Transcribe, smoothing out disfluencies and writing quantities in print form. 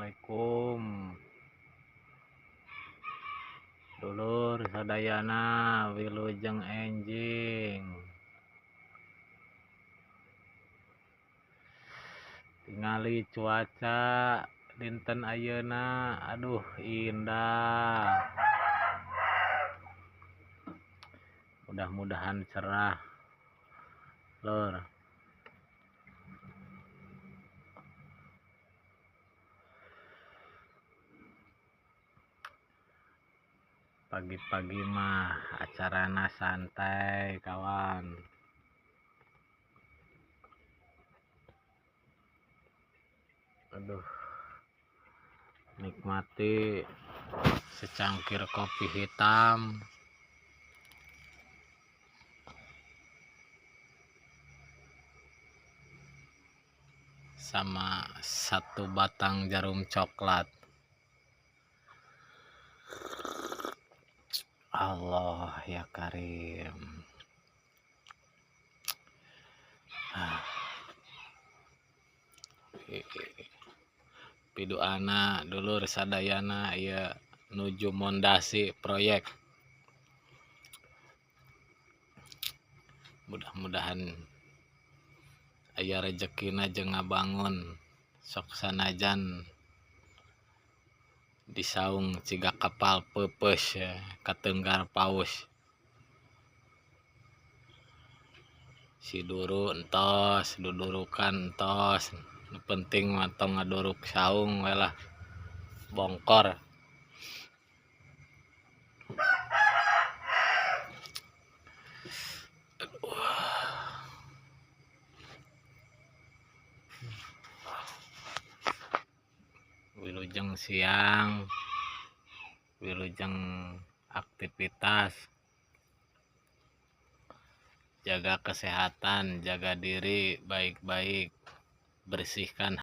Assalamualaikum dulur sadayana wilujeng enjing tingali cuaca dinten ayeuna aduh indah, mudah-mudahan cerah lur. Pagi-pagi mah acarana santai kawan, aduh nikmati secangkir kopi hitam sama satu batang jarum coklat. Allah ya Karim. Pidoana dulur sadayana ya nuju mondasi proyek. Mudah-mudahan aya rezekina jeung ngabangun sok sanajan disaung ciga kapal peupeus ya, katenggar paus. Si duru entos, dudurukan entos. Nu penting mah tong ngaduruk saung we lah. Bongkor. Wilujeng siang, wilujeng aktivitas, jaga kesehatan, jaga diri baik-baik, bersihkan